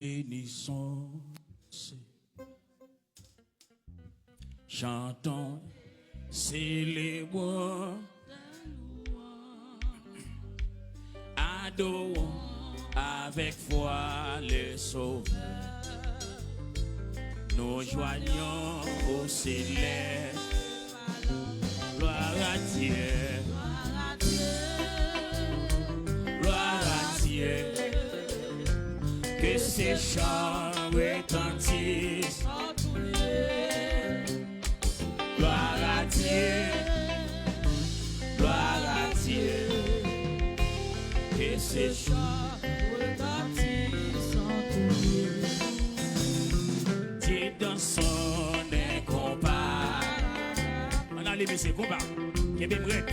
Bénissons, chantons, célébrons, adorons avec foi le Sauveur. Nous joignons au céleste, gloire à Dieu, gloire à Dieu. Que ces chants retentissent. Gloire à Dieu, gloire à Dieu. Que ces chants retentissent en tout lieu. Dieu dans son incomparable. On a levé ses combats. Qui est bien prêt.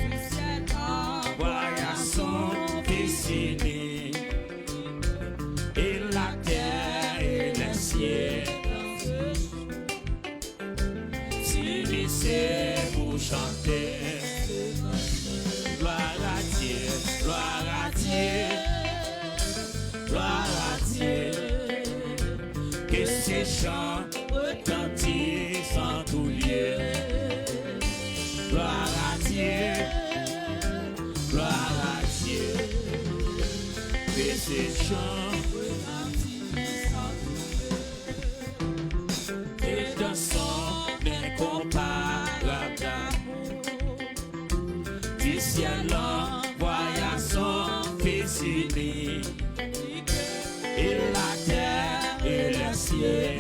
Voilà son fils aîné. Et la terre et le ciel s'unissez pour chanter. Gloire à Dieu, gloire à Dieu, gloire à Dieu. Que ces chants retentissent en tout lieu. Gloire à Dieu, gloire à Dieu. Que ces chants du ciel envoya son fils aîné, et la terre et le ciel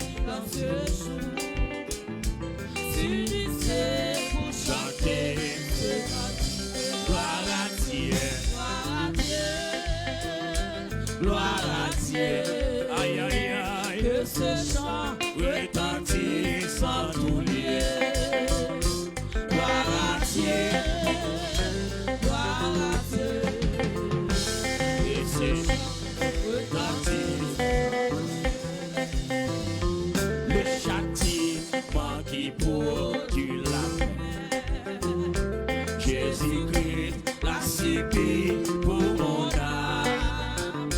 s'unissaient pour chanter. Gloire à Dieu, gloire à Dieu. Aïe aïe aïe, que ce chant retentisse en tout lieu. Gloire à Dieu, gloire à Dieu. Et ce chant retentisse. Le châtiment qui produit la paix. Jésus-Christ l'a subi pour mon âme.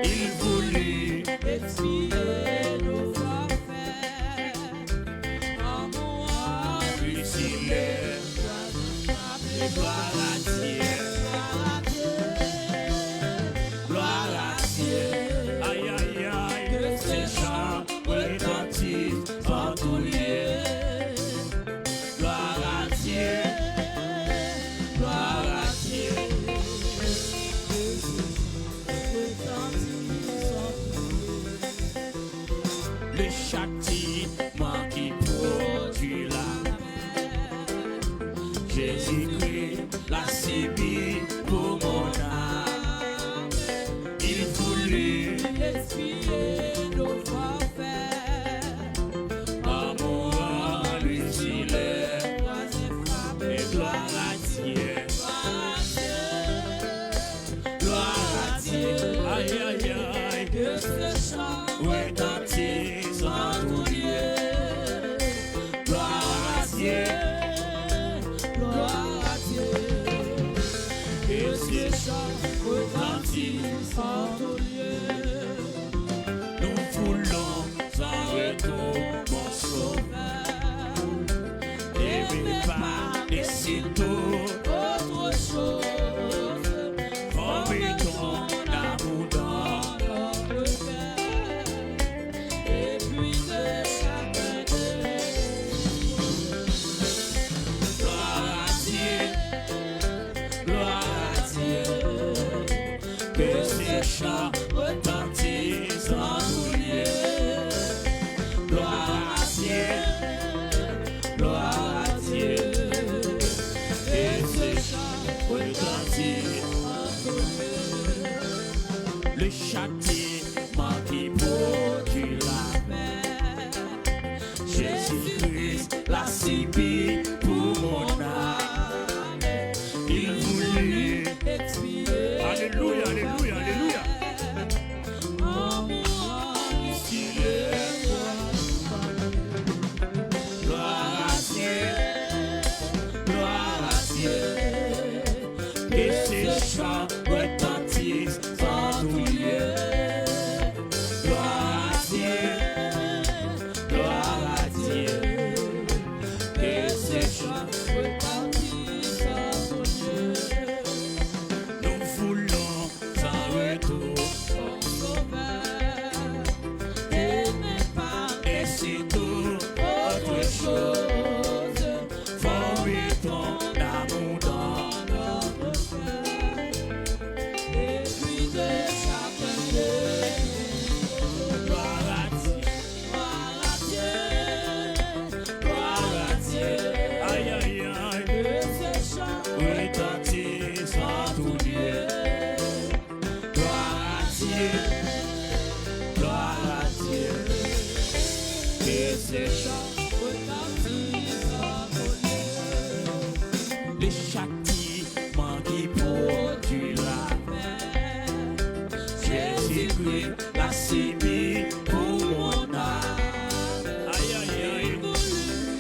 Il voulut expier nos forfaits. En mourant, lui s'il est. Gloire à Dieu, gloire à Dieu. Aïe aïe aïe, que ces chants retentissent en tout lieu. Gloire à Dieu, gloire à Dieu. Le châtiment qui produit la Jésus-Christ l'a subi pour mon âme. Il voulut expier nos forfaits. En mourant, lui il est. Et gloire à Dieu, gloire à Dieu. Aïe aïe aïe, que ce chant retentisse en tout lieu. Gloire à Dieu. Que ces chants retentissent en tout lieu. Nous voulons en retour mon sauveur. Et pas ici tout autre chose. Formez ton amour dans notre cœur. Et puis de chacun d'eux. Gloire à Dieu, gloire à Dieu. Que ces chants retentissent en tout lieu. Gloire à Dieu, gloire à Dieu. Que ces chants retentissent en ton lieu. Les châtiments qui produisent la paix. Jésus-Christ, la Sibie pour mon âme. Aïe, aïe, aïe.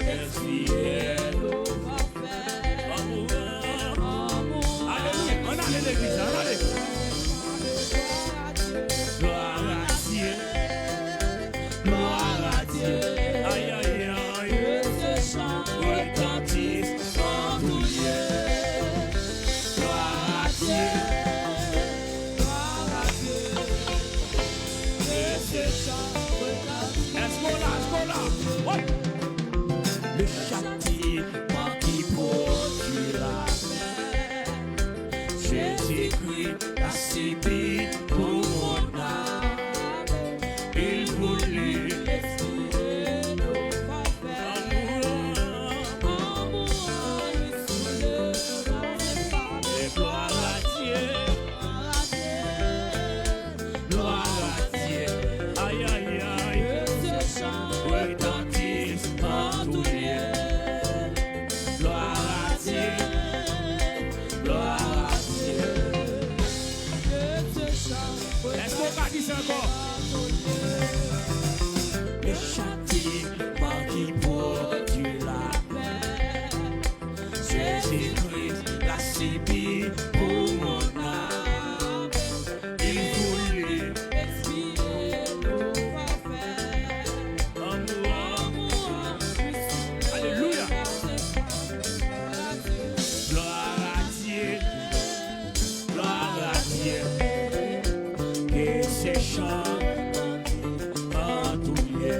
Expier nos parfaits. Alléluia. On a l'église, on a l'église. Gloire à Dieu. Gloire à Dieu. Aïe, aïe, aïe. Que ce chant retentisse en tout lieu. Gloire à Dieu. Gloire à Dieu. Que ce chant retentisse. Escola, escola. What? Le châtiment qui produit la paix. Jésus-Christ, la Sibie pour mon âme. Il voulut expier nos parfaits. Amour, lui soulever dans ses femmes. Et gloire à Dieu. Gloire à Dieu. Aïe, aïe, aïe. Que ce chant retentisse en tout lieu. Gloire à Dieu. Gloire à Dieu. Que ce chant Est-ce qu'on va dire ça encore? Le châtiment qui produit la paix. Jésus-Christ, la Sibie pour mon âme. Il voulut expier nos parfaits. Amour, alléluia. Gloire à Dieu. Gloire à Dieu. Que ces chants en tout lieu.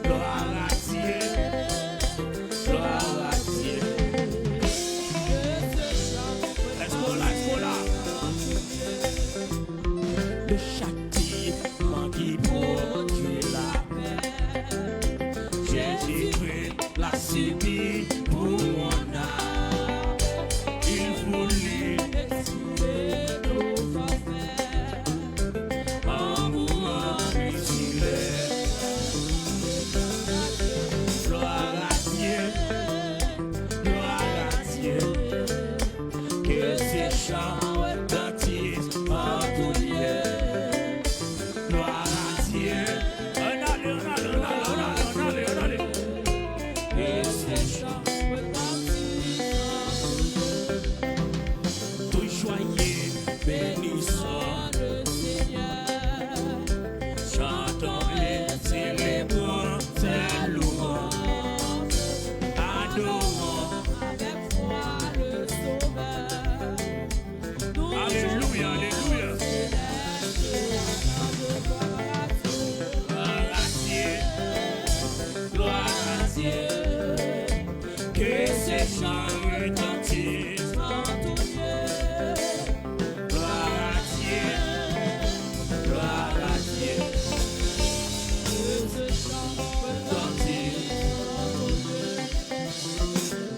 Gloire à Dieu. Gloire à Dieu. Est-ce qu'on l'a, est-ce qu'on l'a? Le châtiment qui produit la paix. Jésus-Christ, la Sibie pour mon âme. Il voulut expier nos parfaits. Amour, lui soulever. Gloire à Dieu. Gloire à Dieu. Que ces chants retentissent en tout lieu. Gloire à Dieu. On allait, on allait, on allait, on allait, on allait, on allait. Que ces chants retentissent en tout lieu. Tout joyeux, bénissons le Seigneur. Chantons-les, célébrons ses louanges. Adorons avec foi le Sauveur. Alléluia, alléluia. Gloire à Dieu. Gloire à Dieu. Que ces chants retentissent en tout lieu. Gloire à Dieu. Gloire à Dieu. Que ce chant retentisse en tout lieu.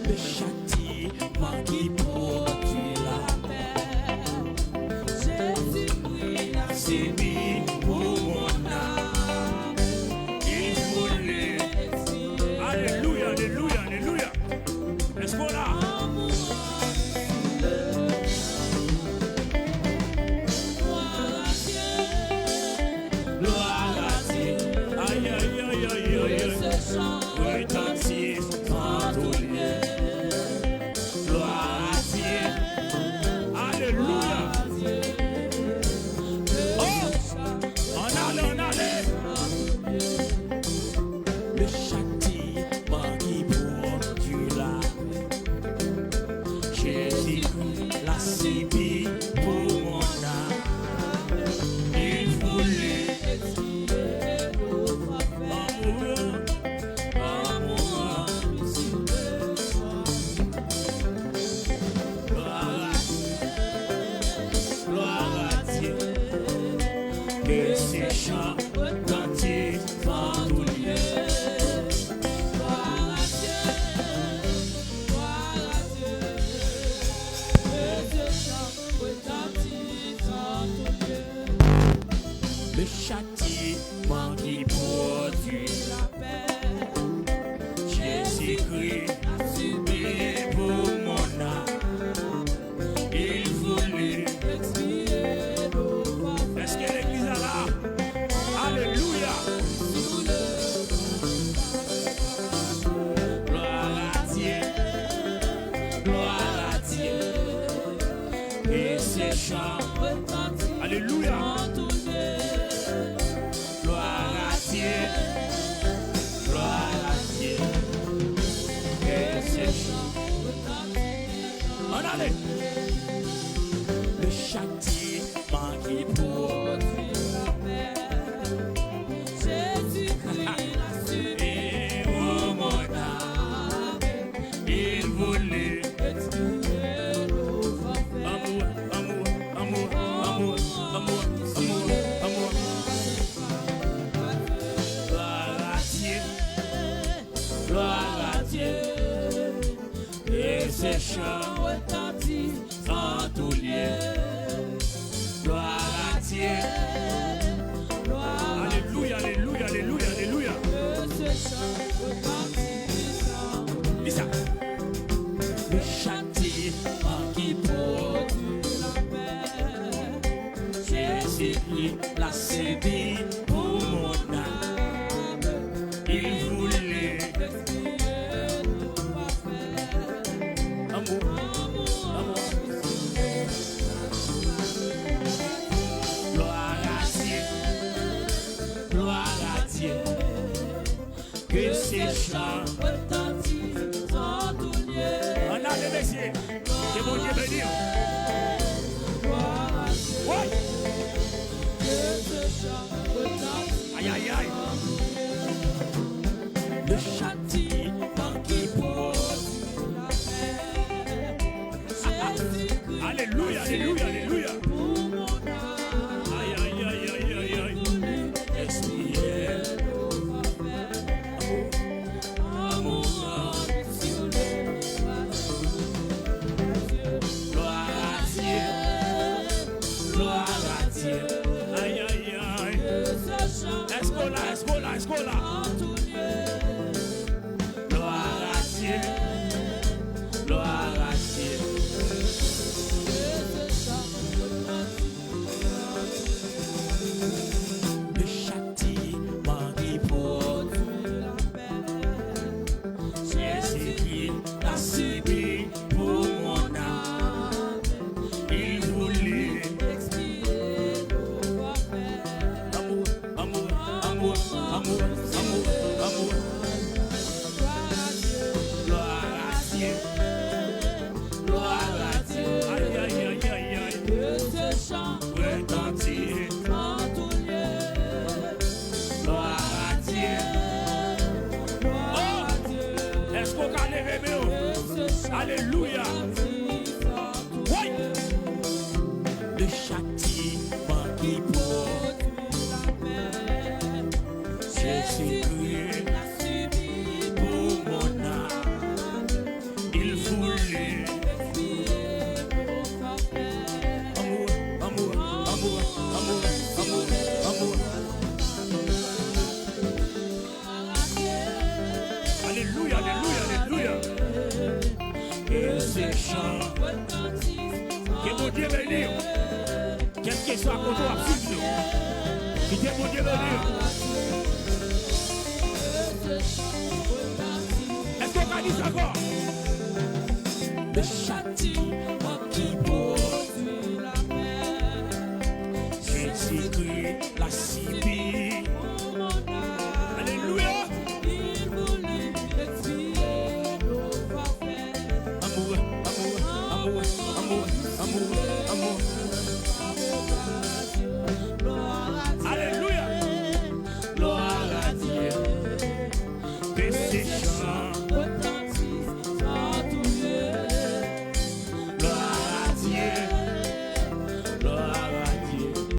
Le châtiment qui produit la paix. Jésus-Christ, la Sibie pour mon âme. Il voulut expier. Alléluia, alléluia, alléluia. Est-ce qu'on l'a? Gloire à Dieu. Gloire à Dieu. Aïe, aïe, aïe, aïe, aïe. Que ce chant retentisse en tout lieu. Gloire à Dieu. Alléluia. Oh, on allait, on allait. Le châtiment qui produit la paix. Jésus-Christ, la Sibie pour mon âme. Il voulut expier nos parfaits. Amour, lui soulever. Gloire à Dieu. Gloire à Dieu. Que ces chants retentissent en tout lieu. Gloire à Dieu. Gloire à Dieu. Que ces chants retentissent en tout lieu. Le châtiment châtiment qui produit la paix. Jésus-Christ a subi pour mon âme. Il voulait expier nos fautes. Est-ce que l'église est là? Alléluia. Gloire à Dieu. Gloire à Dieu. Et ses chants retentissent. Alléluia. Gloire à Dieu. Gloire à Dieu. Et ses chants retentissent. En allez. Le châtiment qui produit la paix. Jésus-Christ a subi pour mon âme. Il voulait expier nos forfaits. Amour, amour, amour, amour, amour, amour, amour. Gloire à Dieu, gloire à Dieu. Et ses chants retentissent en tout lieu. Gloire à Dieu. Alléluia, alléluia, alléluia, alléluia. Dis ça. Le châtiment qui produit la paix. Jésus-Christ l'a subi pour mon âme. Il voulait expier nos fautes. Amour, amour. Gloire à Dieu, gloire à Dieu, que ces chants retentissent en tout lieu. On a les messieurs, que mon Dieu bénisse. Gloire à Dieu, ouais. Que ces chants retentissent. Aïe, aïe, aïe. Le châtiment qui produit la paix. Alléluia, alléluia, alléluia. Aïe, aïe, aïe, aïe, aïe, aïe. Expier nos forfaits. Amour, amour, sur le gloire à Dieu, gloire à Dieu. Aïe, aïe, aïe. Escola, escola, escola. Gloire à Dieu, gloire à Dieu. Le châtiment qui produit la paix. Jésus-Christ l'a subi pour mon âme. Il voulait expier nos forfaits. Amour, amour, amour, amour, amour, amour. Gloire à Dieu, gloire à Dieu. Aïe, aïe, aïe, aïe, aïe. Que ce chant retentit en tout lieu. Gloire à Dieu, gloire à Dieu. Est-ce qu'on a levé mieux? Alléluia. Oui. Le châtiment qui produit la paix. Jésus-Christ l'a subi pour mon âme. Il voulait expier nos forfaits. Amour, amour, amour, amour, amour, amour. Alléluia, alléluia, alléluia. Que ces chants retentissent. Que mon Dieu bénisse. Quel que soit contre toi, suive-nous. Que Dieu mon Dieu bénisse. Est-ce qu'on va dire ça encore? Le châtiment